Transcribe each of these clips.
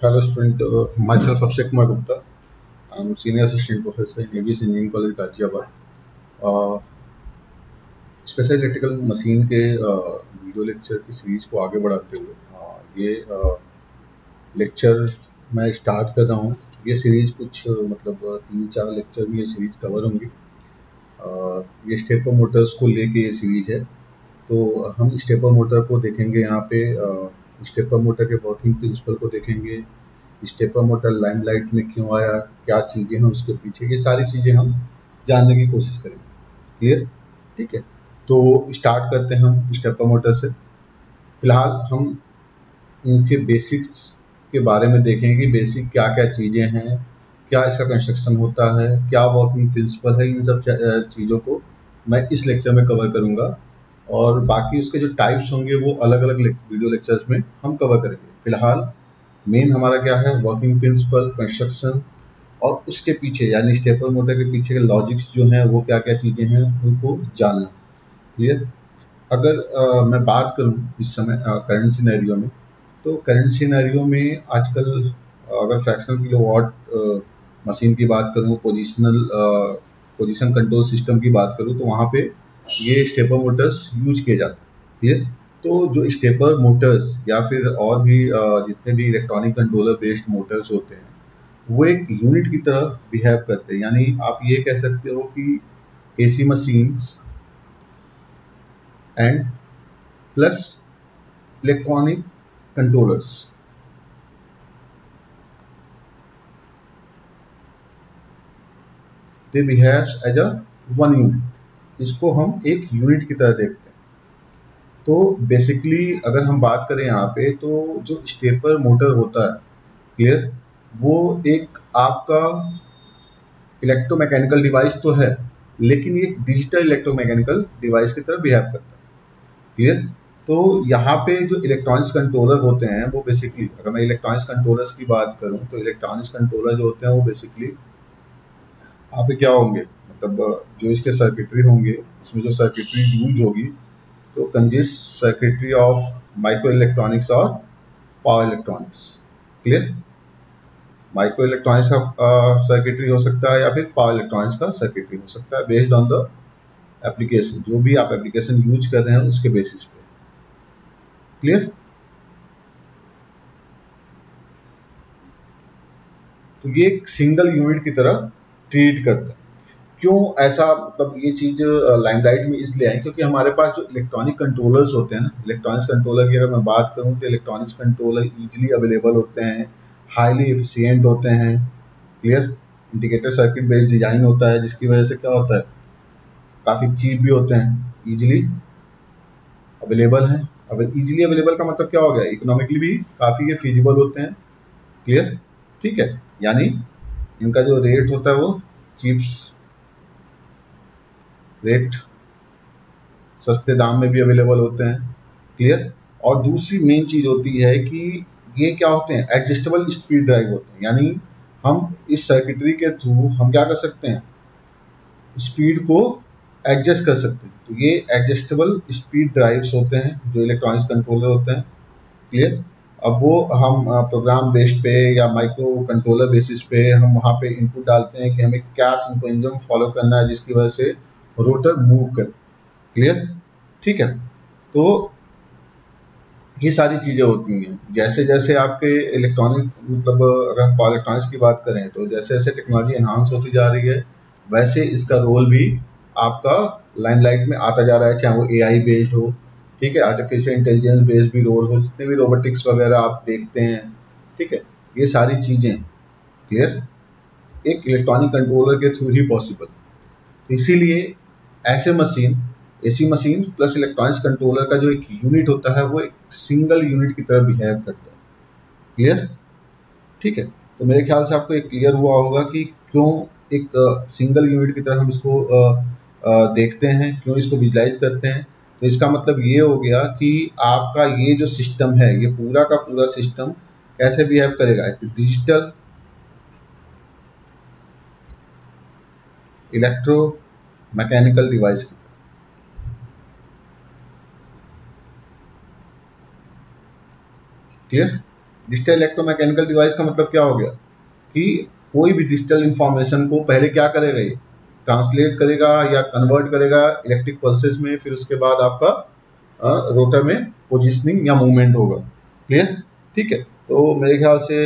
Hello student, myself Abhishek Kumar Gupta. I'm senior assistant professor in ABS Engineering College Ghaziabad. Special electrical machine के video lecture की series को आगे बढ़ाते हुए ये लेक्चर मैं स्टार्ट कर रहा हूँ। ये सीरीज कुछ मतलब 3-4 लेक्चर में ये सीरीज कवर होंगी। ये स्टेपर मोटर्स को लेके ये सीरीज है। तो हम स्टेपर मोटर को देखेंगे यहाँ पे, स्टेपर मोटर के वर्किंग प्रिंसिपल को देखेंगे, स्टेपर मोटर लाइमलाइट में क्यों आया, क्या चीज़ें हैं उसके पीछे, ये सारी चीज़ें हम जानने की कोशिश करेंगे। क्लियर? ठीक है, तो स्टार्ट करते हैं हम स्टेपर मोटर से। फिलहाल हम इनके बेसिक्स के बारे में देखेंगे कि बेसिक क्या क्या चीज़ें हैं, क्या इसका कंस्ट्रक्शन होता है, क्या वर्किंग प्रिंसिपल है। इन सब चीज़ों को मैं इस लेक्चर में कवर करूँगा और बाकी उसके जो टाइप्स होंगे वो अलग अलग वीडियो लेक्चर्स में हम कवर करेंगे। फिलहाल मेन हमारा क्या है, वर्किंग प्रिंसिपल, कंस्ट्रक्शन और उसके पीछे यानी स्टेपर मोटर के पीछे के लॉजिक्स जो हैं वो क्या क्या चीज़ें हैं उनको जानना। क्लियर? अगर मैं बात करूं इस समय करंट सिनेरियो में, तो करंट सिनेरियो में आजकल अगर फ्रैक्शनल किलोवाट मशीन की बात करूं, पोजीशन कंट्रोल सिस्टम की बात करूं, तो वहाँ पे ये स्टेपर मोटर्स यूज किए जाते हैं। क्लियर? तो जो स्टेपर मोटर्स या फिर और भी जितने भी इलेक्ट्रॉनिक कंट्रोलर बेस्ड मोटर्स होते हैं वो एक यूनिट की तरह बिहेव करते हैं। यानी आप ये कह सकते हो कि AC machines and plus electronic controllers, they behaves as a one unit. इसको हम एक यूनिट की तरह देखते हैं। तो बेसिकली अगर हम बात करें यहाँ पे, तो जो स्टेपर मोटर होता है, क्लियर, वो एक आपका इलेक्ट्रोमैकेनिकल डिवाइस तो है, लेकिन ये डिजिटल इलेक्ट्रोमैकेनिकल डिवाइस की तरह बिहेव करता है। क्लियर? तो यहाँ पे जो इलेक्ट्रॉनिक्स कंट्रोलर होते हैं वो बेसिकली, अगर मैं इलेक्ट्रॉनिक्स कंट्रोलर्स की बात करूँ, तो इलेक्ट्रॉनिक्स कंट्रोलर जो होते हैं वो बेसिकली यहाँ पे क्या होंगे, मतलब जो इसके सर्किटरी होंगे, इसमें जो सर्किटरी यूज होगी तो consist circuitry of micro electronics और power electronics. Clear? Micro electronics का सर्किटरी हो सकता है या फिर पावर इलेक्ट्रॉनिक्स का सर्किटरी हो सकता है, बेस्ड ऑन द एप्लीकेशन। जो भी आप एप्लीकेशन यूज कर रहे हैं उसके बेसिस पे। क्लियर? तो ये एक सिंगल यूनिट की तरह ट्रीट करते हैं। क्यों ऐसा, मतलब ये चीज लाइमलाइट में इसलिए आई क्योंकि हमारे पास जो इलेक्ट्रॉनिक कंट्रोलर्स होते हैं ना, इलेक्ट्रॉनिक्स कंट्रोलर की अगर मैं बात करूं तो इलेक्ट्रॉनिक्स कंट्रोलर इजीली अवेलेबल होते हैं, हाईली एफिशिएंट होते हैं। Clear? Indicator circuit based design होता है, जिसकी वजह से क्या होता है, काफी चीप भी होते हैं, इजीली अवेलेबल हैं। अब इजीली अवेलेबल का मतलब क्या हो गया, इकोनॉमिकली भी काफी ये फीजिबल होते हैं। क्लियर? ठीक है, यानी इनका जो रेट होता है वो चीप्स रेट, सस्ते दाम में भी अवेलेबल होते हैं। क्लियर? और दूसरी मेन चीज होती है कि ये क्या होते हैं, एडजस्टेबल स्पीड ड्राइव होते हैं। यानी हम इस सर्किटरी के थ्रू हम क्या कर सकते हैं, स्पीड को एडजस्ट कर सकते हैं। तो ये एडजस्टेबल स्पीड ड्राइव्स होते हैं जो इलेक्ट्रॉनिक्स कंट्रोलर होते हैं। क्लियर? अब वो हम प्रोग्राम बेस्ड पे या माइक्रो कंट्रोलर बेसिस पे हम वहाँ पे इनपुट डालते हैं कि हमें क्या सिंक्रोनिज्म फॉलो करना है जिसकी वजह से रोटर मूव करे। क्लियर? ठीक है, तो ये सारी चीजें होती हैं। जैसे जैसे आपके इलेक्ट्रॉनिक, मतलब अगर हम पावर इलेक्ट्रॉनिक्स की बात करें, तो जैसे जैसे टेक्नोलॉजी एनहांस होती जा रही है वैसे इसका रोल भी आपका लाइमलाइट में आता जा रहा है, चाहे वो एआई बेस्ड हो, ठीक है, आर्टिफिशियल इंटेलिजेंस बेस्ड भी रोल हो, जितने भी रोबोटिक्स वगैरह आप देखते हैं, ठीक है, ये सारी चीजें, क्लियर, एक इलेक्ट्रॉनिक कंट्रोलर के थ्रू ही पॉसिबल। इसीलिए ऐसे machine, AC machine plus electronics controller का जो एक यूनिट होता है वो एक सिंगल यूनिट की तरह बिहेव करता है। क्लियर? ठीक है, तो मेरे ख्याल से आपको एक क्लियर हुआ होगा कि क्यों एक सिंगल यूनिट की तरह हम इसको देखते हैं, क्यों इसको विजुलाइज करते हैं। तो इसका मतलब ये हो गया कि आपका ये जो सिस्टम है, ये पूरा का पूरा सिस्टम कैसे बिहेव करेगा, डिजिटल इलेक्ट्रो मैकेनिकल डिवाइस की। क्लियर? डिजिटल इलेक्ट्रोमैकेनिकल डिवाइस का मतलब क्या हो गया कि कोई भी डिजिटल इंफॉर्मेशन को पहले क्या करेगा, ये ट्रांसलेट करेगा या कन्वर्ट करेगा इलेक्ट्रिक पल्सेस में, फिर उसके बाद आपका रोटर में पोजिशनिंग या मूवमेंट होगा। क्लियर? ठीक है, तो मेरे ख्याल से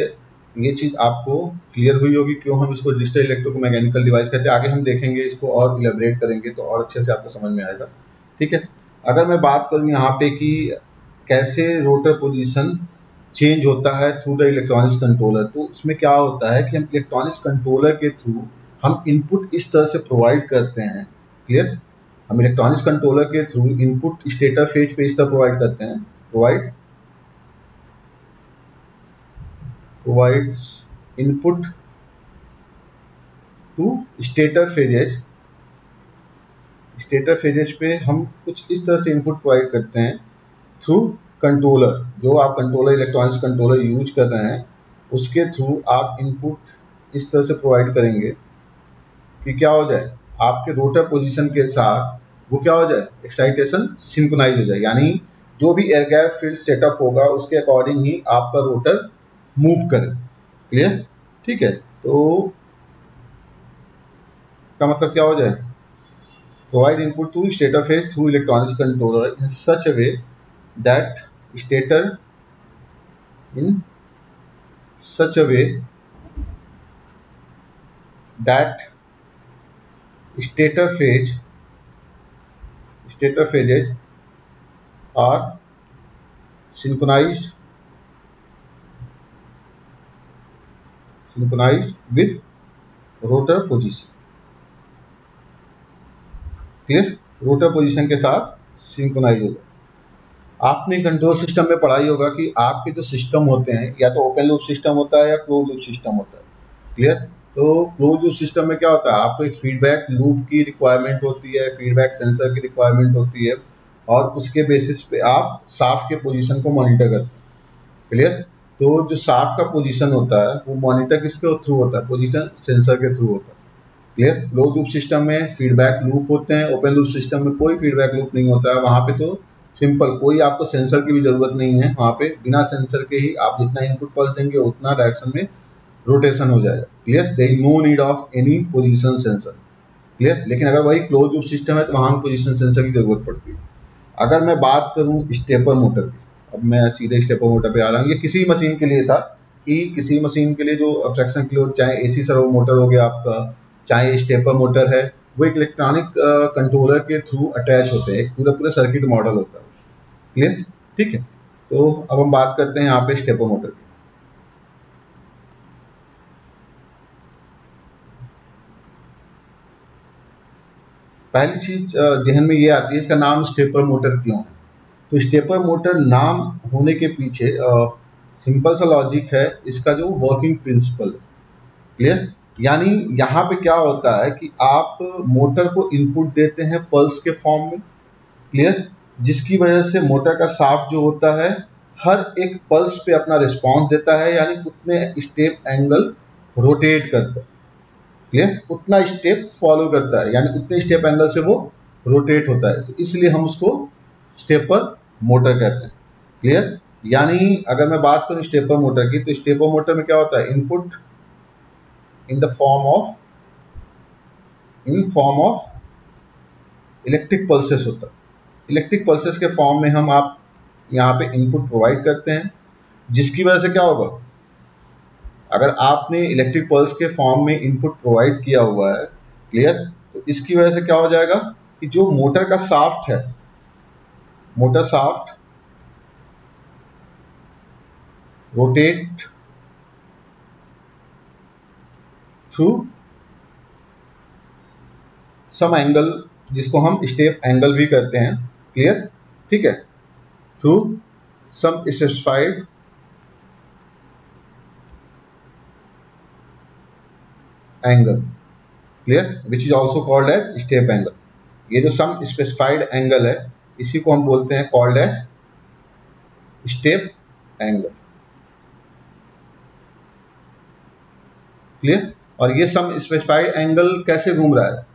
ये चीज़ आपको क्लियर हुई होगी क्यों हम इसको डिजिटल इलेक्ट्रोमैकेनिकल डिवाइस कहते हैं। आगे हम देखेंगे, इसको और इलेबरेट करेंगे तो और अच्छे से आपको समझ में आएगा। ठीक है, अगर मैं बात करूँ यहाँ पे कि कैसे रोटर पोजीशन चेंज होता है थ्रू द इलेक्ट्रॉनिक्स कंट्रोलर, तो इसमें क्या होता है कि हम इलेक्ट्रॉनिक्स कंट्रोलर के थ्रू हम इनपुट इस तरह से प्रोवाइड करते हैं। क्लियर? हम इलेक्ट्रॉनिक्स कंट्रोलर के थ्रू इनपुट स्टेटर फेज पे इस तरह प्रोवाइड करते हैं, provides input to stator phases। Stator phases पे हम कुछ इस तरह से इनपुट प्रोवाइड करते हैं थ्रू कंट्रोलर, जो आप कंट्रोलर इलेक्ट्रॉनिक्स कंट्रोलर यूज कर रहे हैं उसके थ्रू आप इनपुट इस तरह से प्रोवाइड करेंगे कि क्या हो जाए, आपके रोटर पोजीशन के साथ वो क्या हो जाए, एक्साइटेशन सिंक्रोनाइज हो जाए, यानी जो भी एयर गैप फील्ड सेटअप होगा उसके अकॉर्डिंग ही आपका रोटर मूव करे। क्लियर? ठीक है, तो का मतलब क्या हो जाए, provide input to stator phase through electronics controller in such a way that stator in such a way that stator phases are synchronized with rotor position। Clear? Rotor position के साथ सिंक्रोनाइज हो जाए। आपने कंट्रोल सिस्टम में पढ़ाई होगा कि आपके जो सिस्टम होते हैं या तो ओपन लूप सिस्टम होता है या क्लोज लूप सिस्टम होता है। क्लियर? तो क्लोज लूप सिस्टम में क्या होता है, आपको एक फीडबैक लूप की रिक्वायरमेंट होती है, फीडबैक सेंसर की रिक्वायरमेंट होती है और उसके बेसिस पे आप शाफ्ट के पोजीशन को मॉनिटर करते हैं। क्लियर? तो जो शाफ्ट का पोजीशन होता है वो मॉनिटर किसके थ्रू होता है, पोजीशन सेंसर के थ्रू होता है। क्लियर? क्लोज लूप सिस्टम में फीडबैक लूप होते हैं, ओपन लूप सिस्टम में कोई फीडबैक लूप नहीं होता है। वहाँ पे तो सिंपल, कोई आपको सेंसर की भी जरूरत नहीं है, वहाँ पे बिना सेंसर के ही आप जितना इनपुट पल्स देंगे उतना डायरेक्शन में रोटेशन हो जाएगा। Clear? There is no need of any position sensor. Clear? लेकिन अगर वही क्लोज लूप सिस्टम है तो वहाँ पोजीशन सेंसर की जरूरत पड़ती है। अगर मैं बात करूँ स्टेपर मोटर की, अब मैं सीधे स्टेपर मोटर पे आ रहा हूँ। ये किसी मशीन के लिए था कि किसी मशीन के लिए जो फ्रैक्शन के लिए, चाहे एसी सर्वो मोटर हो गया आपका, चाहे स्टेपर मोटर है, वो एक इलेक्ट्रॉनिक कंट्रोलर के थ्रू अटैच होते हैं, एक पूरा सर्किट मॉडल होता है। क्लियर? ठीक है, तो अब हम बात करते हैं यहाँ पे स्टेपर मोटर की। पहली चीज जहन में ये आती है, इसका नाम स्टेपर मोटर क्यों है। तो स्टेपर मोटर नाम होने के पीछे सिंपल सा लॉजिक है, इसका जो वर्किंग प्रिंसिपल। क्लियर? यानी यहाँ पे क्या होता है कि आप मोटर को इनपुट देते हैं पल्स के फॉर्म में। क्लियर? जिसकी वजह से मोटर का शाफ्ट जो होता है हर एक पल्स पे अपना रिस्पॉन्स देता है, यानी उतने स्टेप एंगल रोटेट करता है। क्लियर? उतना स्टेप फॉलो करता है, यानी उतने स्टेप एंगल से वो रोटेट होता है, तो इसलिए हम उसको स्टेपर मोटर कहते हैं। क्लियर? यानी अगर मैं बात करूं स्टेपर मोटर की, तो स्टेपर मोटर में क्या होता है, input in the form of electric pulses होता है। इलेक्ट्रिक पल्सेस के फॉर्म में हम आप यहाँ पे इनपुट प्रोवाइड करते हैं, जिसकी वजह से क्या होगा, अगर आपने इलेक्ट्रिक पल्स के फॉर्म में इनपुट प्रोवाइड किया हुआ है, क्लियर, तो इसकी वजह से क्या हो जाएगा कि जो मोटर का शाफ्ट है, motor shaft rotate through some angle, जिसको हम स्टेप एंगल भी करते हैं। क्लियर? ठीक है, through some specified angle. Clear? Which is also called as step angle. ये जो सम स्पेसिफाइड एंगल है इसी को हम बोलते हैं called as step angle. Clear? और ये सम स्पेसिफाइड एंगल कैसे घूम रहा है,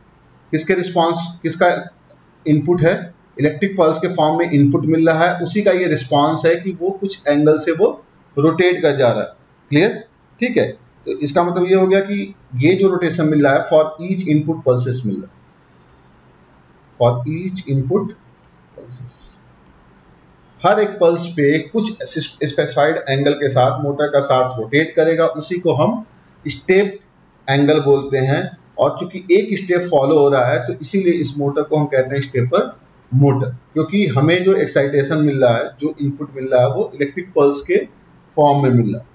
किसके रिस्पॉन्स, किसका इनपुट है, इलेक्ट्रिक पल्स के फॉर्म में इनपुट मिल रहा है, उसी का ये रिस्पॉन्स है कि वो कुछ एंगल से वो रोटेट कर जा रहा है। क्लियर? ठीक है, तो इसका मतलब ये हो गया कि ये जो रोटेशन मिल रहा है फॉर ईच इनपुट पल्सेस मिल रहा है, फॉर ईच इनपुट पल्सेस। हर एक पल्स पे कुछ स्पेसिफाइड एंगल के साथ मोटर का शाफ्ट रोटेट करेगा, उसी को हम स्टेप एंगल बोलते हैं। और चूंकि एक स्टेप फॉलो हो रहा है तो इसीलिए इस मोटर को हम कहते हैं स्टेपर मोटर, क्योंकि हमें जो एक्साइटेशन मिल रहा है, जो इनपुट मिल रहा है, वो इलेक्ट्रिक पल्स के फॉर्म में मिल रहा है।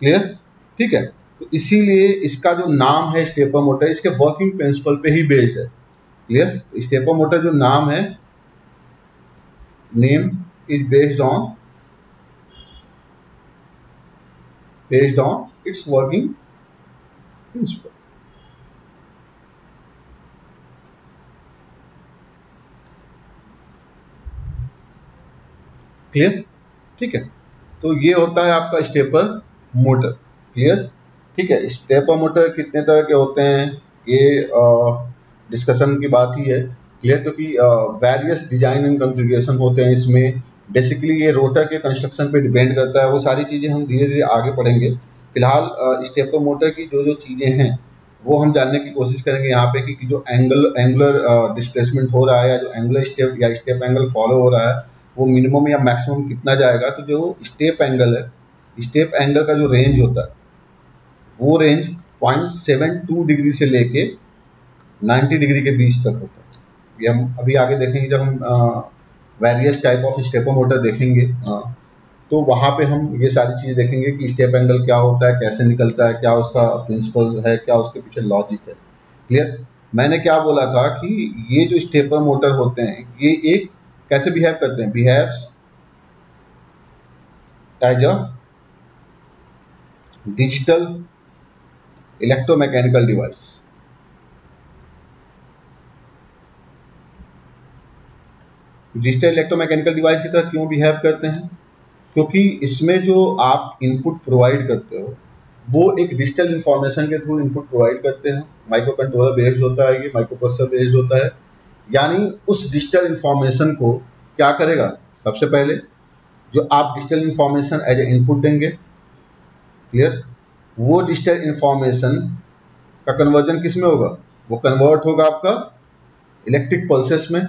क्लियर? ठीक है, तो इसीलिए इसका जो नाम है स्टेपर मोटर, इसके वर्किंग प्रिंसिपल पे ही बेस्ड है। क्लियर? स्टेपर मोटर जो नाम है, name is based on its working principle। Clear? ठीक है, तो ये होता है आपका स्टेपर मोटर। क्लियर? ठीक है, स्टेपर मोटर कितने तरह के होते हैं ये डिस्कशन की बात ही है। क्लियर? क्योंकि वेरियस डिजाइन एंड कॉन्फ़िगरेशन होते हैं इसमें। बेसिकली ये रोटर के कंस्ट्रक्शन पे डिपेंड करता है, वो सारी चीज़ें हम धीरे धीरे आगे पढ़ेंगे। फिलहाल स्टेपर मोटर की जो जो चीज़ें हैं वो हम जानने की कोशिश करेंगे यहाँ पे कि जो एंगुलर डिस्प्लेसमेंट हो रहा है, या जो एंगुलर स्टेप या स्टेप एंगल फॉलो हो रहा है, वो मिनिमम या मैक्सिमम कितना जाएगा। तो जो स्टेप एंगल है, स्टेप एंगल का जो रेंज होता है, वो रेंज 0.72 डिग्री से लेके 90 डिग्री के बीच तक होता है। ये हम अभी आगे देखेंगे जब हम various type of stepper motor देखेंगे, तो वहाँ पे हम ये सारी चीज़ें देखेंगे कि स्टेप एंगल क्या होता है, कैसे निकलता है, क्या उसका प्रिंसिपल है, क्या उसके पीछे लॉजिक है। क्लियर? मैंने क्या बोला था कि ये जो स्टेपर मोटर होते हैं, ये एक कैसे बिहेव करते हैं, behaves as a digital electromechanical device. Digital electromechanical device की तरह क्यों बिहेव करते हैं? क्योंकि इसमें जो आप इनपुट प्रोवाइड करते हो, वो एक डिजिटल इंफॉर्मेशन के थ्रू इनपुट प्रोवाइड करते हैं। माइक्रो कंट्रोलर बेस्ड होता है, ये माइक्रो प्रोसेसर बेस्ड होता है। यानी उस डिजिटल इंफॉर्मेशन को क्या करेगा, सबसे पहले जो आप digital information as a input देंगे, क्लियर, वो डिजिटल इंफॉर्मेशन का कन्वर्जन किस में होगा, वो कन्वर्ट होगा आपका इलेक्ट्रिक पल्सेस में।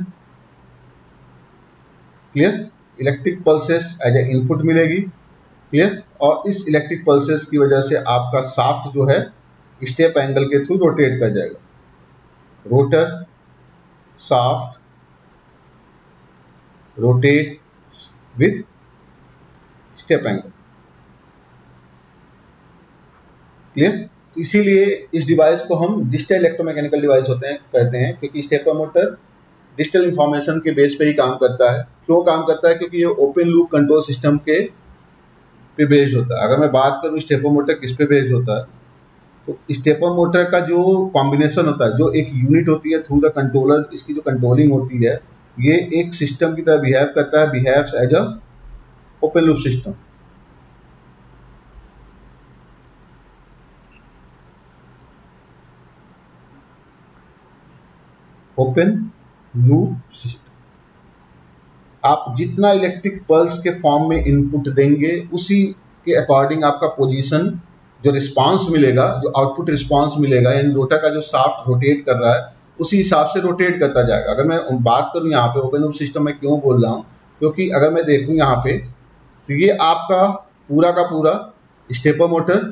Clear? Electric pulses as a input मिलेगी। क्लियर? और इस इलेक्ट्रिक पल्सेस की वजह से आपका शाफ्ट जो है स्टेप एंगल के थ्रू रोटेट कर जाएगा। Rotor shaft rotate with step angle. Clear? तो इसीलिए इस डिवाइस को हम डिजिटल इलेक्ट्रोमैकेनिकल डिवाइस कहते हैं, क्योंकि स्टेपर मोटर डिजिटल इंफॉर्मेशन के बेस पे ही काम करता है। क्यों काम करता है? क्योंकि ये ओपन लूप कंट्रोल सिस्टम के पे बेस्ड होता है। अगर मैं बात करूं स्टेपर मोटर किस पे बेस्ड होता है, तो स्टेपर मोटर का जो कॉम्बिनेशन होता है, जो एक यूनिट होती है थ्रू द कंट्रोलर, इसकी जो कंट्रोलिंग होती है, ये एक सिस्टम की तरह बिहेव करता है, behaves as a open loop system. Open loop system. आप जितना इलेक्ट्रिक पल्स के फॉर्म में इनपुट देंगे, उसी के अकॉर्डिंग आपका पोजीशन, जो रिस्पांस मिलेगा, जो आउटपुट रिस्पांस मिलेगा, यानी रोटर का जो शाफ्ट रोटेट कर रहा है उसी हिसाब से रोटेट करता जाएगा। अगर मैं बात करूं यहाँ पे ओपन लूप सिस्टम में क्यों बोल रहा हूँ, क्योंकि अगर मैं देखूं यहाँ पे, तो ये आपका पूरा का पूरा stepper motor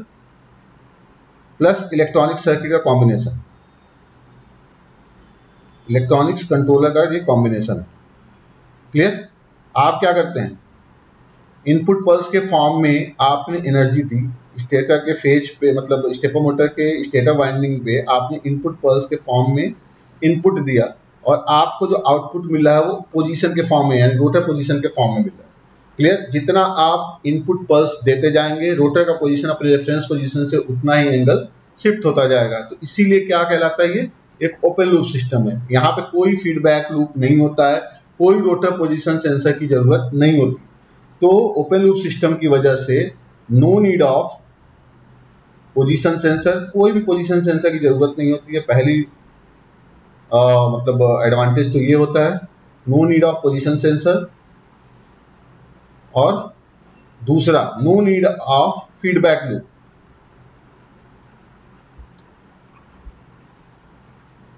plus electronic circuit का कॉम्बिनेशन, इलेक्ट्रॉनिक्स कंट्रोलर का ये कॉम्बिनेशन है। क्लियर? आप क्या करते हैं, इनपुट पल्स के फॉर्म में आपने एनर्जी दी स्टेटर के फेज पे, मतलब स्टेपर मोटर के स्टेटर वाइंडिंग पे आपने इनपुट पल्स के फॉर्म में इनपुट दिया, और आपको जो आउटपुट मिला है वो पोजीशन के फॉर्म में, यानी रोटर पोजीशन के फॉर्म में मिला है। क्लियर? जितना आप इनपुट पल्स देते जाएंगे, रोटर का पोजीशन अपने रेफरेंस पोजीशन से उतना ही एंगल शिफ्ट होता जाएगा। तो इसीलिए क्या कहलाता है, ये एक ओपन लूप सिस्टम है। यहाँ पे कोई फीडबैक लूप नहीं होता है, कोई रोटर पोजीशन सेंसर की जरूरत नहीं होती। तो ओपन लूप सिस्टम की वजह से no need of position sensor, कोई भी पोजीशन सेंसर की जरूरत नहीं होती है। पहली मतलब एडवांटेज तो ये होता है, no need of position sensor. और दूसरा, no need of feedback loop.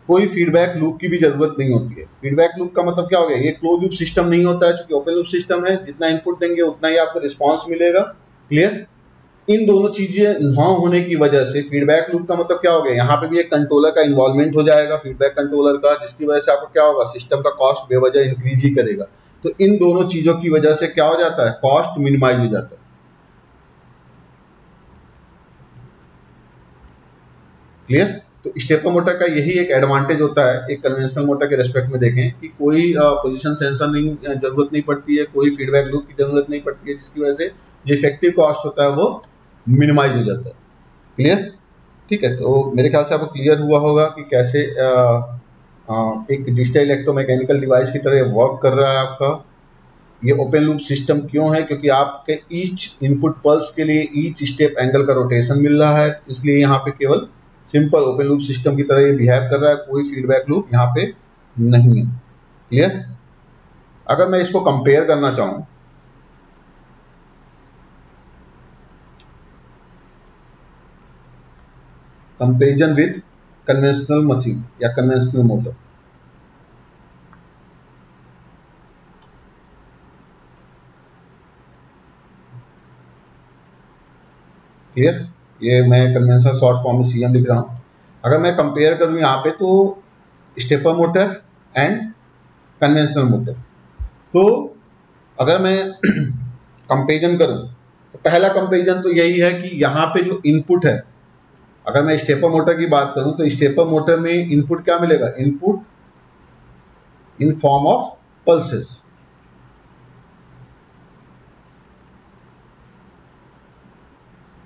कोई फीडबैक लूप की भी जरूरत नहीं होती है। फीडबैक लूप का मतलब क्या हो गया, ये क्लोज लूप सिस्टम नहीं होता है, क्योंकि ओपन लूप सिस्टम है, जितना इनपुट देंगे उतना ही आपको रिस्पॉन्स मिलेगा। क्लियर। इन दोनों चीजें ना होने की वजह से फीडबैक लूप का मतलब क्या हो गया, यहाँ पे भी एक कंट्रोलर का इन्वॉल्वमेंट हो जाएगा, फीडबैक कंट्रोलर का, जिसकी वजह से आपको क्या होगा, सिस्टम का कॉस्ट बेवजह इंक्रीज ही करेगा। तो इन दोनों चीजों की वजह से क्या हो जाता है, कॉस्ट मिनिमाइज हो जाता है। क्लियर। तो स्टेपर मोटर का यही एक एडवांटेज होता है, एक कन्वेंशनल मोटर के रेस्पेक्ट में देखें कि कोई पोजीशन सेंसर नहीं जरूरत नहीं पड़ती है, कोई फीडबैक लूप की जरूरत नहीं पड़ती है, जिसकी वजह से जो इफेक्टिव कॉस्ट होता है वो मिनिमाइज हो जाता है। क्लियर। ठीक है, तो मेरे ख्याल से आपको क्लियर हुआ होगा कि कैसे एक डिजिटल इलेक्ट्रोमैकेनिकल डिवाइस की तरह वर्क कर रहा है आपका। ये ओपन लूप सिस्टम क्यों है, क्योंकि आपके ईच इनपुट पल्स के लिए ईच स्टेप एंगल का रोटेशन मिल रहा है, इसलिए यहाँ पे केवल सिंपल ओपन लूप सिस्टम की तरह ये बिहेव कर रहा है, कोई फीडबैक लूप यहाँ पे नहीं है। क्लियर। अगर मैं इसको कंपेयर करना चाहूं, कंपेरिजन विद कन्वेंशनल मशीन या कन्वेंशनल मोटर, क्लियर। ये मैं कन्वेंशनल शॉर्ट फॉर्म में सीएम लिख रहा हूं। अगर मैं कंपेयर करूं यहाँ पे, तो stepper motor and conventional motor, तो अगर मैं कंपेरिजन करूं तो पहला कंपेरिजन तो यही है कि यहाँ पे जो इनपुट है, अगर मैं स्टेपर मोटर की बात करूं तो स्टेपर मोटर में इनपुट क्या मिलेगा, input in form of pulses.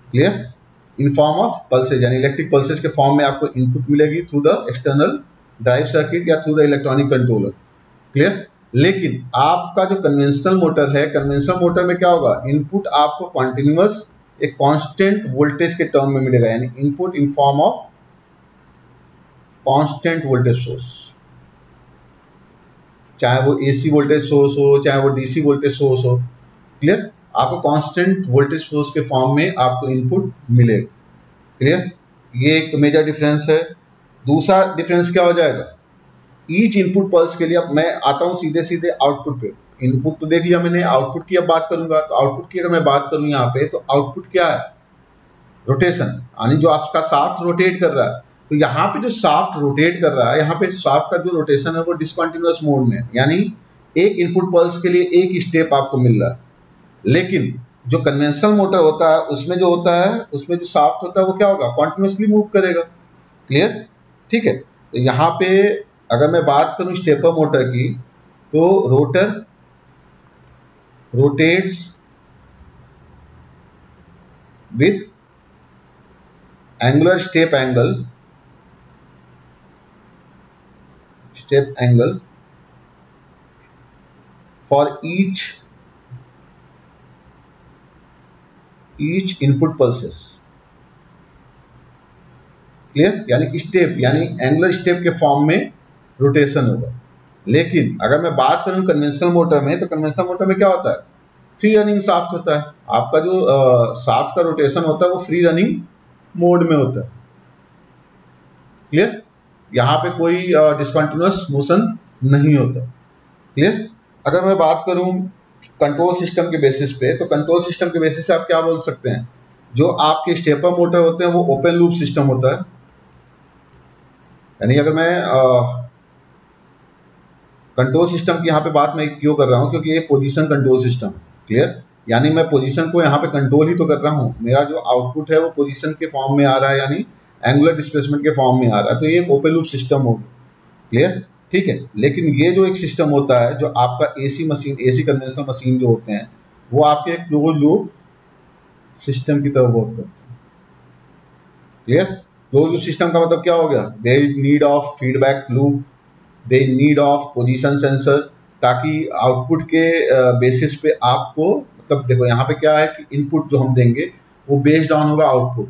Clear. In form of pulses, यानी इलेक्ट्रिक पल्सेज के फॉर्म में आपको इनपुट मिलेगी through the external drive circuit या through the electronic controller. Clear. लेकिन आपका जो कन्वेंशनल मोटर है, कन्वेंशनल मोटर में क्या होगा, इनपुट आपको कॉन्टिन्यूअस एक कांस्टेंट वोल्टेज के टर्म में मिलेगा, यानी input in form of constant voltage source, चाहे वो एसी वोल्टेज सोर्स हो, चाहे वो डीसी वोल्टेज सोर्स हो। क्लियर। आपको कांस्टेंट वोल्टेज सोर्स के फॉर्म में आपको इनपुट मिलेगा। क्लियर। ये एक मेजर डिफरेंस है। दूसरा डिफरेंस क्या हो जाएगा, ईच इनपुट पल्स के लिए अब मैं आता हूं सीधे सीधे आउटपुट पे। इनपुट तो देख लिया मैंने, आउटपुट की अब बात करूंगा। तो आउटपुट की अगर मैं बात करूं यहाँ पे, तो आउटपुट क्या है, रोटेशन, यानी जो आपका शाफ्ट रोटेट कर रहा है। तो यहाँ पे जो शाफ्ट रोटेट कर रहा है, यहाँ पे शाफ्ट का जो रोटेशन है वो डिसकंटिन्यूअस मोड में है, यानी एक इनपुट पल्स के लिए एक स्टेप आपको मिल रहा है। लेकिन जो कन्वेंशनल मोटर होता है, उसमें जो होता है, उसमें जो शाफ्ट होता है वो क्या होगा, कॉन्टिन्यूसली मूव करेगा। क्लियर। ठीक है। तो यहाँ पे अगर मैं बात करूं स्टेपर मोटर की, तो rotor rotates with angular step angle for each input pulses. Clear. यानी स्टेप, यानी एंगुलर स्टेप के फॉर्म में रोटेशन होगा। लेकिन अगर मैं बात करूं कन्वेंशनल मोटर में, तो कन्वेंशनल मोटर में क्या होता है, फ्री रनिंग शाफ्ट होता है। आपका जो शाफ्ट का रोटेशन होता है वो फ्री रनिंग मोड में होता है। क्लियर। यहाँ पे कोई डिसकंटिन्यूअस मोशन नहीं होता। क्लियर। अगर मैं बात करूं कंट्रोल सिस्टम के बेसिस पे, तो कंट्रोल सिस्टम के बेसिस पे आप क्या बोल सकते हैं, जो आपके स्टेपर मोटर होते हैं वो ओपन लूप सिस्टम होता है। यानी अगर मैं कंट्रोल सिस्टम की यहाँ पे बात मैं क्यों कर रहा हूँ, क्योंकि ये पोजीशन कंट्रोल सिस्टम। क्लियर। यानी मैं पोजीशन को यहाँ पे कंट्रोल ही तो कर रहा हूँ, मेरा जो आउटपुट है वो पोजीशन के फॉर्म में आ रहा है, यानी एंगुलर डिस्प्लेसमेंट के फॉर्म में आ रहा है। तो ये एक ओपन लूप सिस्टम होगा। क्लियर। ठीक है। लेकिन ये जो एक सिस्टम होता है, जो आपका AC machine, AC conventional machine जो होते हैं, वो आपके एक क्लोज लूप सिस्टम की तरह वर्क करते हैं। क्लियर। क्लोज लूप सिस्टम का मतलब क्या हो गया, there is need of feedback loop, they need of position sensor, ताकि आउटपुट के बेसिस पे आपको, मतलब देखो यहाँ पे क्या है कि इनपुट जो हम देंगे वो बेस्ड ऑन होगा आउटपुट।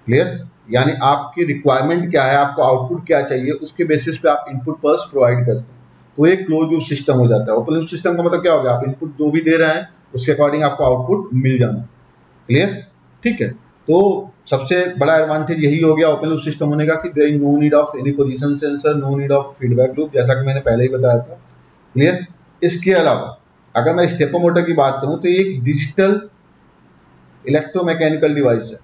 क्लियर। यानी आपकी रिक्वायरमेंट क्या है, आपको आउटपुट क्या चाहिए, उसके बेसिस पे आप इनपुट पल्स प्रोवाइड करते हैं। तो एक क्लोज लूप सिस्टम हो जाता है। ओपन लूप सिस्टम का मतलब क्या हो गया, आप इनपुट जो भी दे रहे हैं उसके अकॉर्डिंग आपको आउटपुट मिल जाना। क्लियर? ठीक है। तो सबसे बड़ा एडवांटेज यही हो गया ओपन लूप सिस्टम होने का कि there is no need of any position sensor, no need of feedback loop, जैसा कि मैंने पहले ही बताया था। क्लियर? इसके अलावा अगर मैं स्टेपर मोटर की बात करूं तो ये एक डिजिटल इलेक्ट्रोमैकेनिकल डिवाइस है।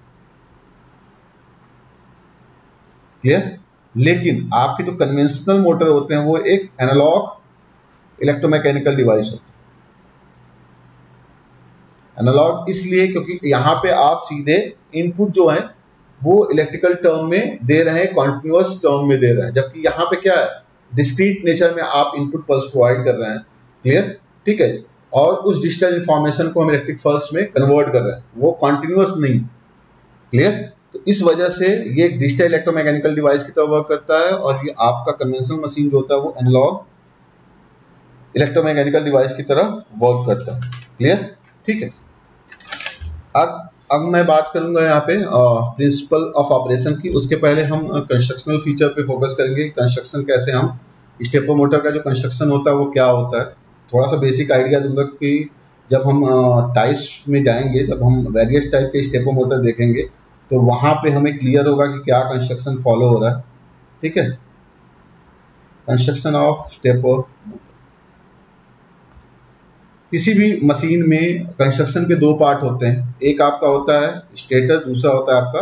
क्लियर? लेकिन आपके जो कन्वेंशनल मोटर होते हैं वो एक एनालॉग इलेक्ट्रोमैकेनिकल डिवाइस होता है। एनालॉग इसलिए क्योंकि यहाँ पे आप सीधे इनपुट जो है वो इलेक्ट्रिकल टर्म में दे रहे हैं, कॉन्टिन्यूअस टर्म में दे रहे हैं, जबकि यहाँ पे क्या है, डिस्क्रीट नेचर में आप इनपुट पल्स प्रोवाइड कर रहे हैं। क्लियर? ठीक है। और उस डिजिटल इंफॉर्मेशन को हम इलेक्ट्रिक पल्स में कन्वर्ट कर रहे हैं, वो कॉन्टिन्यूअस नहीं। क्लियर? तो इस वजह से ये एक डिजिटल इलेक्ट्रोमैकेनिकल डिवाइस की तरह वर्क करता है, और ये आपका कन्वेंशनल मशीन जो होता है वो एनालॉग इलेक्ट्रोमैकेनिकल डिवाइस की तरह वर्क करता है। क्लियर? ठीक है। अब मैं बात करूंगा यहाँ पे प्रिंसिपल ऑफ ऑपरेशन की। उसके पहले हम कंस्ट्रक्शनल फीचर पे फोकस करेंगे। कंस्ट्रक्शन कैसे, हम स्टेपर मोटर का जो कंस्ट्रक्शन होता है वो क्या होता है, थोड़ा सा बेसिक आइडिया दूंगा कि जब हम टाइप्स में जाएंगे, जब हम वेरियस टाइप के स्टेपर मोटर देखेंगे तो वहां पे हमें क्लियर होगा कि क्या कंस्ट्रक्शन फॉलो हो रहा है। ठीक है। कंस्ट्रक्शन ऑफ स्टेपर, किसी भी मशीन में कंस्ट्रक्शन के दो पार्ट होते हैं, एक आपका होता है स्टेटर, दूसरा होता है आपका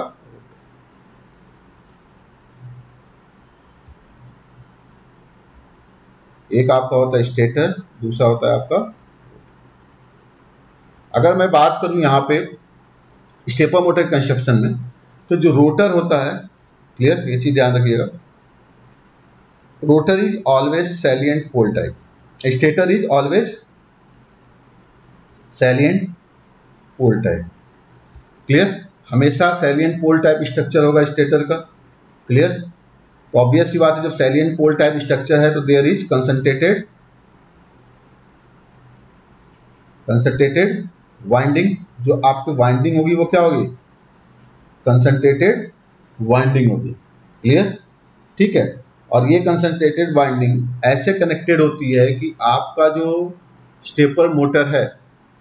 होता है स्टेटर, दूसरा होता है आपका। अगर मैं बात करूं यहाँ पे स्टेपर मोटर कंस्ट्रक्शन में, तो जो रोटर होता है, क्लियर, ये चीज ध्यान रखिएगा, rotor is always salient pole type, stator is always salient pole type. Clear? हमेशा सैलिएंट पोल टाइप स्ट्रक्चर होगा स्टेटर का। क्लियर? तो ऑब्वियस सी बात है, जब सैलिएंट पोल टाइप स्ट्रक्चर है तो देयर इज कंसंट्रेटेड वाइंडिंग। जो आपकी वाइंडिंग होगी वो क्या होगी, कंसंट्रेटेड वाइंडिंग होगी। क्लियर? ठीक है। और ये कंसंट्रेटेड वाइंडिंग ऐसे कनेक्टेड होती है कि आपका जो स्टेपर मोटर है,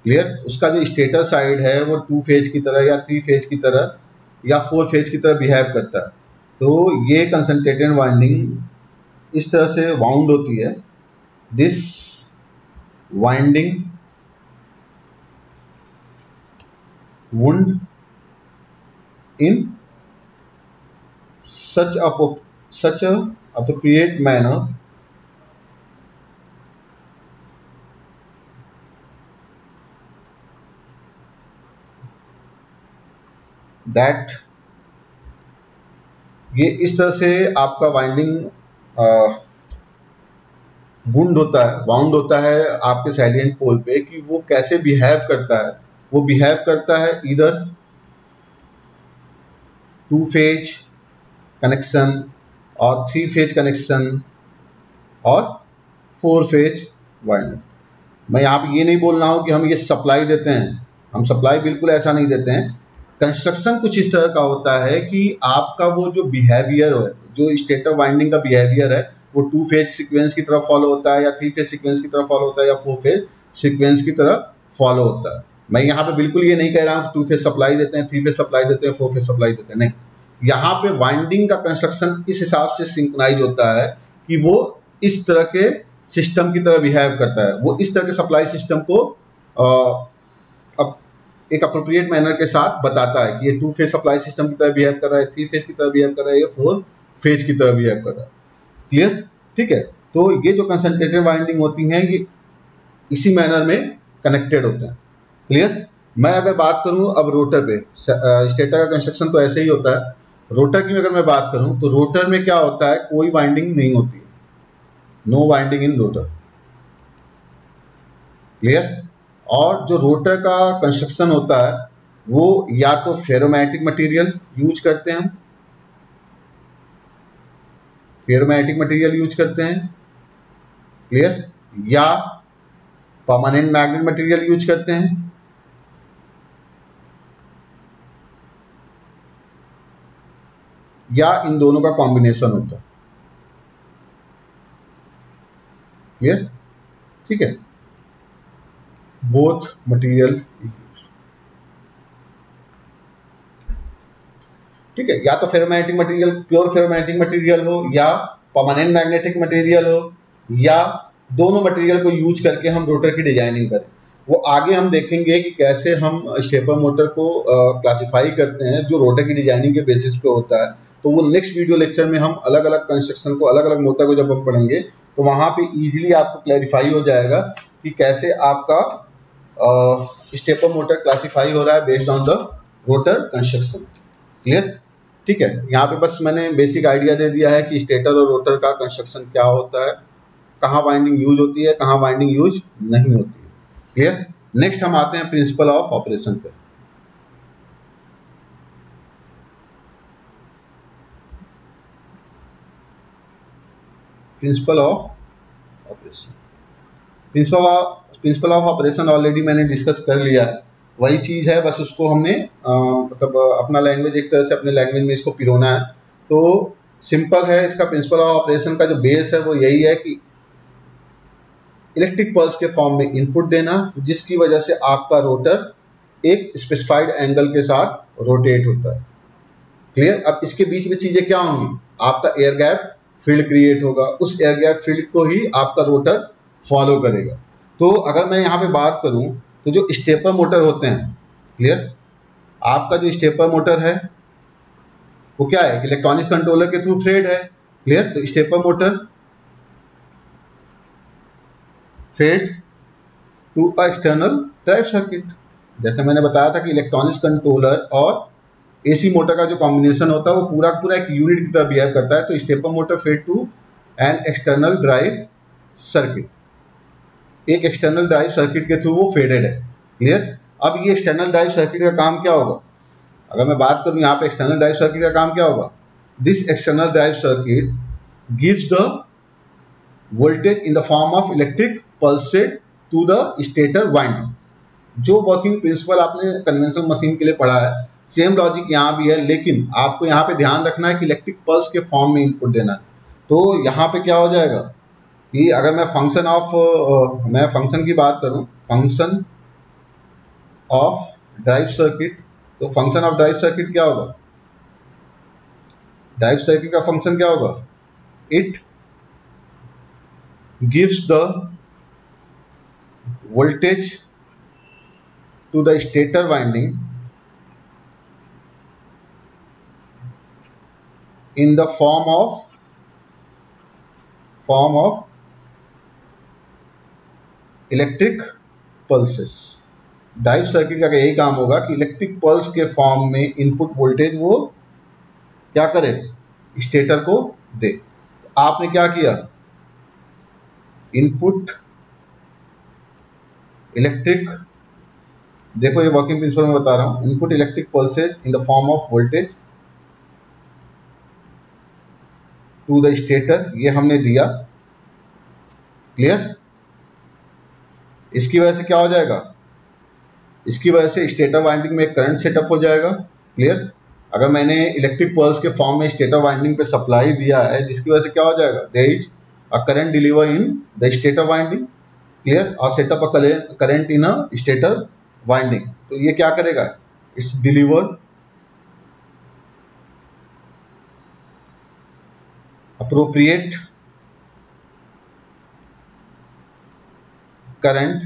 क्लियर, उसका जो स्टेटर साइड है वो 2 फेज की तरह या 3 फेज की तरह या 4 फेज की तरह बिहेव करता है। तो ये कंसंट्रेटेड वाइंडिंग इस तरह से वाउंड होती है। This winding wound in such a appropriate manner that ये इस तरह से आपका वाइंडिंग वुंड होता है, वाउंड होता है आपके सैलिएंट पोल पे, कि वो कैसे बिहेव करता है। वो बिहेव करता है इधर 2 फेज कनेक्शन और 3 फेज कनेक्शन और 4 फेज वाइंडिंग। मैं यहाँ पे ये नहीं बोल रहा हूँ कि हम ये सप्लाई देते हैं, हम सप्लाई बिल्कुल ऐसा नहीं देते हैं। कंस्ट्रक्शन कुछ इस तरह का होता है कि आपका वो जो बिहेवियर है, जो स्टेटर वाइंडिंग का बिहेवियर है, वो 2 फेज सीक्वेंस की तरह फॉलो होता है या 3 फेज सीक्वेंस की तरह फॉलो होता है या 4 फेज सीक्वेंस की तरह फॉलो होता है। मैं यहाँ पे बिल्कुल ये नहीं कह रहा हूँ 2 फेज सप्लाई देते हैं, 3 फेज सप्लाई देते हैं, 4 फेज सप्लाई देते हैं, नहीं। यहाँ पे वाइंडिंग का कंस्ट्रक्शन इस हिसाब से सिंक्रोनाइज होता है कि वो इस तरह के सिस्टम की तरह बिहेव करता है। वो इस तरह के सप्लाई सिस्टम को एक अप्रोप्रिएट मैनर के साथ बताता है कि ये 2 फेज सप्लाई सिस्टम की तरह बिहेव कर रहा है, 3 फेज की तरह बिहेव कर रहा है, ये 4 फेज की तरह बिहेव कर रहा है। क्लियर? ठीक है। तो ये जो कंसंट्रेटेड वाइंडिंग होती हैं ये इसी मैनर में कनेक्टेड होते हैं। क्लियर? मैं अगर बात करूं अब रोटर पे, स्टेटर का कंस्ट्रक्शन तो ऐसे ही होता है। रोटर की अगर मैं बात करूं तो रोटर में क्या होता है, कोई वाइंडिंग नहीं होती है, नो वाइंडिंग इन रोटर। क्लियर? और जो रोटर का कंस्ट्रक्शन होता है वो या तो फेरोमैग्नेटिक मटेरियल यूज करते हैं, फेरोमैग्नेटिक मटेरियल यूज करते हैं, क्लियर, या परमानेंट मैग्नेट मटेरियल यूज करते हैं, या इन दोनों का कॉम्बिनेशन होता है। क्लियर? ठीक है। both material is used। ठीक है, या तो ferromagnetic material, pure ferromagnetic material हो, या परमानेंट मैग्नेटिक मटेरियल हो, या दोनों मटेरियल को यूज करके हम रोटर की डिजाइनिंग करें। वो आगे हम देखेंगे कि कैसे हम स्टेपर मोटर को क्लासिफाई करते हैं जो रोटर की डिजाइनिंग के बेसिस पे होता है। तो वो नेक्स्ट वीडियो लेक्चर में हम अलग अलग कंस्ट्रक्शन को, अलग अलग मोटर को जब हम पढ़ेंगे तो वहां पे इजीली आपको क्लैरिफाई हो जाएगा कि कैसे आपका स्टेपर मोटर क्लासिफाई हो रहा है based on the rotor construction. Clear? ठीक है, यहाँ पे बस मैंने बेसिक आइडिया दे दिया है कि स्टेटर और रोटर का कंस्ट्रक्शन क्या होता है, कहाँ वाइंडिंग यूज होती है, कहाँ वाइंडिंग यूज नहीं होती है। क्लियर? नेक्स्ट हम आते हैं प्रिंसिपल ऑफ ऑपरेशन पे। Principle of operation, principle of operation already मैंने डिस्कस कर लिया है, वही चीज है, बस उसको हमने मतलब अपना लैंग्वेज, एक तरह से अपने लैंग्वेज में इसको पिरोना है। तो सिंपल है, इसका प्रिंसिपल ऑफ ऑपरेशन का जो बेस है वो यही है कि इलेक्ट्रिक पल्स के फॉर्म में इनपुट देना, जिसकी वजह से आपका रोटर एक स्पेसिफाइड एंगल के साथ रोटेट होता है। क्लियर? अब इसके बीच में चीजें क्या होंगी, आपका एयर गैप फील्ड क्रिएट होगा, उस एयर गैप फील्ड को ही आपका रोटर फॉलो करेगा। तो अगर मैं यहाँ पे बात करूं तो जो स्टेपर मोटर होते हैं, क्लियर, आपका जो स्टेपर मोटर है वो क्या है, इलेक्ट्रॉनिक कंट्रोलर के थ्रू फेड है। क्लियर? तो stepper motor fed to a external drive circuit. जैसे मैंने बताया था कि इलेक्ट्रॉनिक्स कंट्रोलर और एसी मोटर का जो कॉम्बिनेशन होता है वो पूरा पूरा एक यूनिट की तरह बिहेव करता है। तो stepper motor fed to an external drive circuit, एक एक्सटर्नल ड्राइव सर्किट के थ्रू वो फेडेड है। क्लियर? अब ये एक्सटर्नल ड्राइव सर्किट का काम क्या होगा, अगर मैं बात करूं यहाँ पे एक्सटर्नल ड्राइव सर्किट का काम क्या होगा, this external drive circuit gives the voltage in the form of electric pulsed to the stator winding. जो वर्किंग प्रिंसिपल आपने कन्वेंशनल मशीन के लिए पढ़ा है, सेम लॉजिक यहाँ भी है, लेकिन आपको यहाँ पे ध्यान रखना है कि इलेक्ट्रिक पल्स के फॉर्म में इनपुट देना है। तो यहाँ पे क्या हो जाएगा कि अगर मैं फंक्शन की बात करूं, फंक्शन ऑफ ड्राइव सर्किट, तो फंक्शन ऑफ ड्राइव सर्किट क्या होगा, ड्राइव सर्किट का फंक्शन क्या होगा, it gives the voltage to the stator winding in the form of electric pulses. Drive circuit का यही काम होगा कि इलेक्ट्रिक पल्स के फॉर्म में इनपुट वोल्टेज वो क्या करे, स्टेटर को दे। आपने क्या किया, इनपुट इलेक्ट्रिक, देखो ये वर्किंग प्रिंसिपल में बता रहा हूं, input electric pulses in the form of voltage to the stator, ये हमने दिया। क्लियर? इसकी वजह से क्या हो जाएगा, इसकी वजह से स्टेटर वाइंडिंग में एक करंट सेटअप हो जाएगा। क्लियर? अगर मैंने इलेक्ट्रिक पल्स के फॉर्म में स्टेटर वाइंडिंग पे सप्लाई दिया है, जिसकी वजह से क्या हो जाएगा, there is a current deliver in the stator winding. Clear? और setup a current in a stator winding. तो ये क्या करेगा, it's deliver appropriate current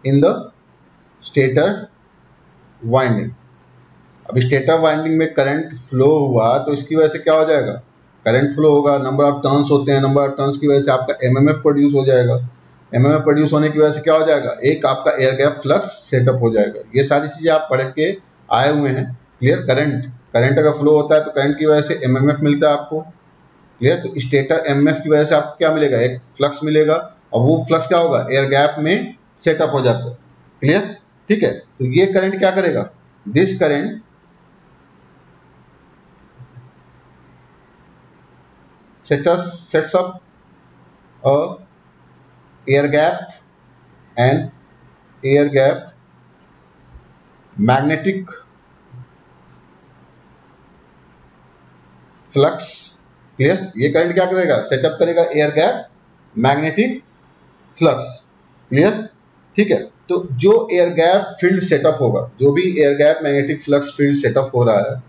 in the stator winding। अब स्टेटर वाइंडिंग में करंट फ्लो हुआ तो इसकी वजह से क्या हो जाएगा, करंट फ्लो होगा, नंबर ऑफ टर्न्स होते हैं, नंबर ऑफ टर्न्स की वजह से आपका एमएमएफ प्रोड्यूस हो जाएगा। एमएमएफ प्रोड्यूस होने की वजह से क्या हो जाएगा, एक आपका एयर गैप फ्लक्स सेटअप हो जाएगा। ये सारी चीजें आप पढ़ के आए हुए हैं। क्लियर? करंट अगर फ्लो होता है तो करंट की वजह से एमएमएफ मिलता है आपको। क्लियर? तो स्टेटर एमएफ की वजह से आपको क्या मिलेगा, एक फ्लक्स मिलेगा, और वो फ्लक्स क्या होगा, एयर गैप में सेटअप हो जाता है। क्लियर? ठीक है? तो ये करंट क्या करेगा, this current sets up a air gap magnetic flux। Clear? ये करंट क्या करेगा, सेटअप करेगा air gap magnetic flux. Clear? ठीक है। तो जो एयर गैप फील्ड सेटअप होगा, जो भी air gap magnetic flux field setup हो रहा है,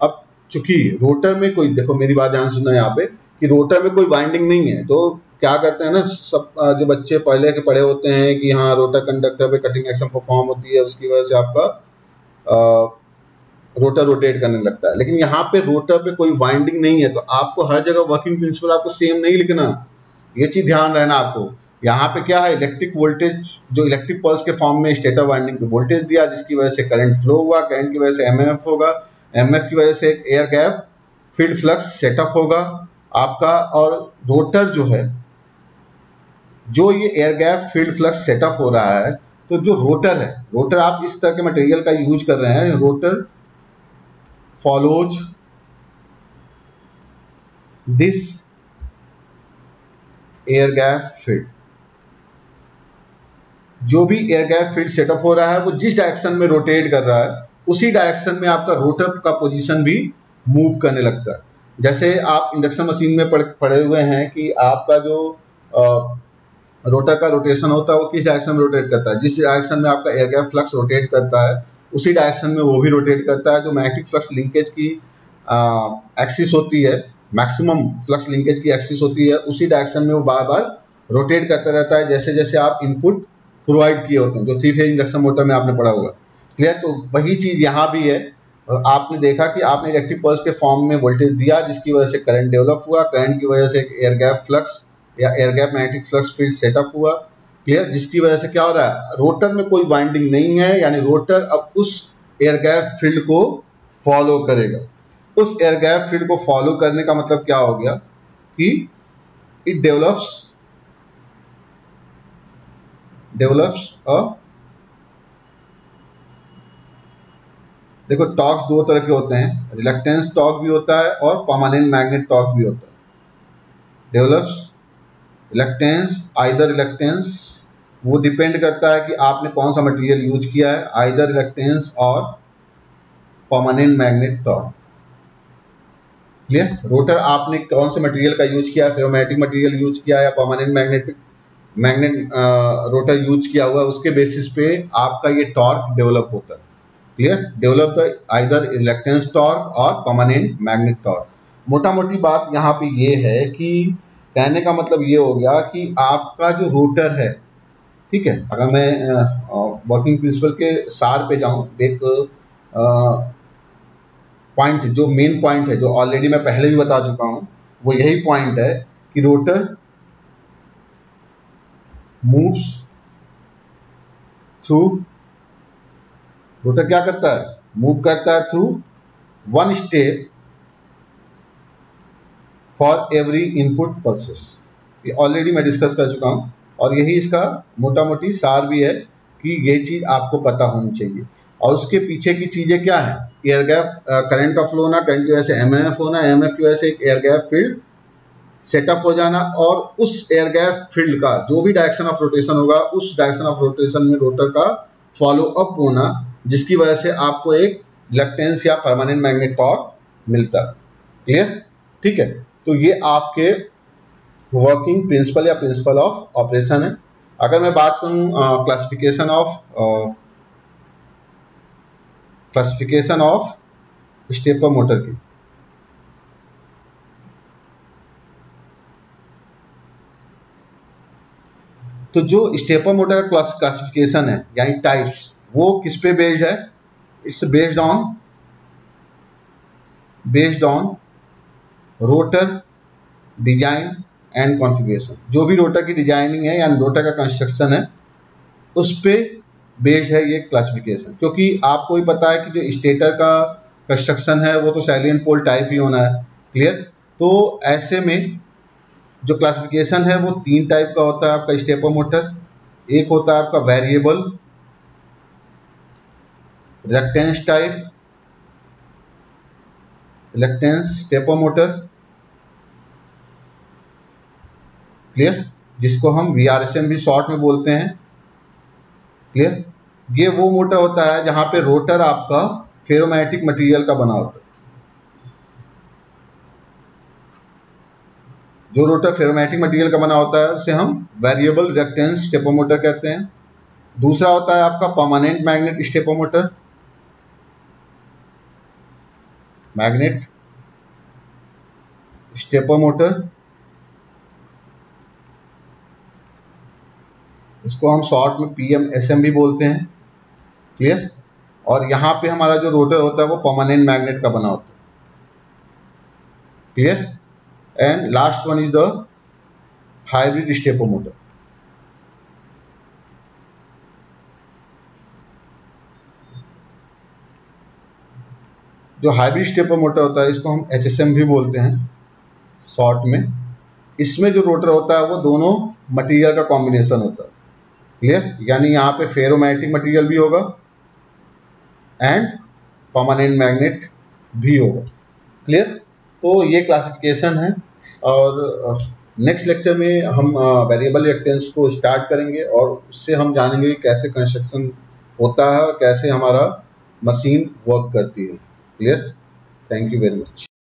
अब चूंकि रोटर में कोई, देखो मेरी बात ध्यान सुनना यहाँ पे, कि रोटर में कोई वाइंडिंग नहीं है, तो क्या करते हैं ना सब जो बच्चे पहले के पढ़े होते हैं कि हाँ रोटर कंडक्टर पे कटिंग एक्शन परफॉर्म होती है, उसकी वजह से आपका रोटर रोटेट करने लगता है। लेकिन यहाँ पे रोटर पे कोई वाइंडिंग नहीं है, तो आपको हर जगह वर्किंग प्रिंसिपल आपको सेम नहीं लिखना, ये चीज ध्यान रहना आपको। यहाँ पे क्या है, इलेक्ट्रिक वोल्टेज जो इलेक्ट्रिक पल्स के फॉर्म में स्टेटर वाइंडिंग पे वोल्टेज दिया, जिसकी वजह से करंट फ्लो हुआ, करंट की वजह से एमएमएफ होगा, एमएफ की वजह से एक air gap field flux setup होगा आपका। और रोटर जो है, जो ये air gap field flux setup हो रहा है, तो जो रोटर है, रोटर आप इस तरह के मटेरियल का यूज कर रहे हैं, rotor follows this air gap field. जो भी एयर गैप फील्ड सेटअप हो रहा है वो जिस डायरेक्शन में रोटेट कर रहा है, उसी डायरेक्शन में आपका रोटर का पोजीशन भी मूव करने लगता है। जैसे आप इंडक्शन मशीन में पढ़े हुए हैं कि आपका जो रोटर का रोटेशन होता है वो किस डायरेक्शन में रोटेट करता है, जिस डायरेक्शन में आपका एयर गैप फ्लक्स रोटेट करता है उसी डायरेक्शन में वो भी रोटेट करता है। जो मैग्नेटिक फ्लक्स लिंकेज की एक्सिस होती है, मैक्सिमम फ्लक्स लिंकेज की एक्सिस होती है, उसी डायरेक्शन में वो बार बार रोटेट करता रहता है, जैसे जैसे आप इनपुट प्रोवाइड किए होते हैं, जो 3 फेज इंडक्शन मोटर में आपने पढ़ा होगा। क्लियर? तो वही चीज यहाँ भी है। आपने देखा कि आपने इलेक्ट्रिक पल्स के फॉर्म में वोल्टेज दिया, जिसकी वजह से करंट डेवलप हुआ, करंट की वजह से एक एयर गैप फ्लक्स या air gap magnetic flux field setup हुआ। क्लियर? जिसकी वजह से क्या हो रहा है, रोटर में कोई वाइंडिंग नहीं है, यानी रोटर अब उस एयर गैप फील्ड को फॉलो करेगा। उस एयर गैप फील्ड को फॉलो करने का मतलब क्या हो गया कि इट डेवलप्स अ, देखो टॉर्क्स दो तरह के होते हैं, रिलक्टेंस टॉर्क भी होता है और परमानेंट मैग्नेट टॉर्क भी होता है। डेवलप्स रिलक्टेंस, आइदर रिलक्टेंस, वो डिपेंड करता है कि आपने कौन सा मटेरियल यूज किया है, आइदर रिलक्टेंस और permanent magnet torque. Clear? Rotor आपने कौन से मटेरियल का यूज किया है, फेरोमैग्नेटिक मटेरियल यूज किया है या परमानेंट मैग्नेट रोटर यूज किया हुआ है, उसके बेसिस पे आपका ये टॉर्क डेवलप होता है। Clear? Develop either reluctance torque और परमानेंट मैग्नेट टॉर्क। मोटा मोटी बात यहाँ पे ये है कि कहने का मतलब ये हो गया कि आपका जो रोटर है, ठीक है, अगर मैं वर्किंग प्रिंसिपल के सार पे जाऊं, एक पॉइंट जो मेन पॉइंट है, जो ऑलरेडी मैं पहले भी बता चुका हूं, वो यही पॉइंट है कि रोटर मूव्स थ्रू, रोटर क्या करता है, मूव करता है through one step for every input pulses. ये ऑलरेडी मैं डिस्कस कर चुका हूं और यही इसका मोटा मोटी सार भी है कि ये चीज आपको पता होनी चाहिए। और उसके पीछे की चीजें क्या है, एयर गैप करंट का फ्लो होना, करंट की वजह से एमएमएफ होना, एमएमएफ की वजह से एक एयर गैप फील्ड सेटअप हो जाना, और उस एयर गैप फील्ड का जो भी डायरेक्शन ऑफ रोटेशन होगा, उस डायरेक्शन ऑफ रोटेशन में रोटर का फॉलो अप होना, जिसकी वजह से आपको एक रिलक्टेंस या परमानेंट मैग्नेट टॉर्क मिलता है। क्लियर? ठीक है, तो ये आपके वर्किंग प्रिंसिपल या प्रिंसिपल ऑफ ऑपरेशन है। अगर मैं बात करूं क्लासिफिकेशन ऑफ स्टेपर मोटर की, तो जो स्टेपर मोटर का क्लासिफिकेशन है यानी टाइप्स, वो किस पे बेस्ड है, it's based on rotor design and configuration. जो भी रोटर की डिजाइनिंग है यानी रोटर का कंस्ट्रक्शन है, उस पे बेस्ड है ये क्लासिफिकेशन। क्योंकि आपको ही पता है कि जो स्टेटर का कंस्ट्रक्शन है वो तो सैलिएंट पोल टाइप ही होना है। क्लियर? तो ऐसे में जो क्लासिफिकेशन है वो 3 टाइप का होता है आपका स्टेपर मोटर। एक होता है आपका variable reluctance type, reluctance stepper motor. Clear? जिसको हम VRSM भी शॉर्ट में बोलते हैं। क्लियर? ये वो मोटर होता है जहां पे रोटर आपका फेरोमैग्नेटिक मटेरियल का बना होता है। जो रोटर फेरोमैग्नेटिक मटेरियल का बना होता है उसे हम वेरिएबल रिलक्टेंस स्टेपर मोटर कहते हैं। दूसरा होता है आपका परमानेंट मैग्नेट स्टेपोमीटर, मैग्नेट स्टेपोमीटर, इसको हम शॉर्ट में PMSM भी बोलते हैं, क्लियर। और यहाँ पे हमारा जो रोटर होता है वो परमानेंट मैग्नेट का बना होता है, clear. And last one is the hybrid stepometer. जो हाइब्रिड स्टेपोमीटर होता है इसको हम HSM भी बोलते हैं शॉर्ट में। इसमें जो रोटर होता है वो दोनों मटेरियल का कॉम्बिनेशन होता है, क्लियर। यानी यहाँ पे फेरोमैग्नेटिक मटेरियल भी होगा एंड परमानेंट मैग्नेट भी होगा, क्लियर। तो ये क्लासिफिकेशन है और नेक्स्ट लेक्चर में हम वेरिएबल रिएक्टेंस को स्टार्ट करेंगे और उससे हम जानेंगे कि कैसे कंस्ट्रक्शन होता है और कैसे हमारा मशीन वर्क करती है, clear. Thank you very much.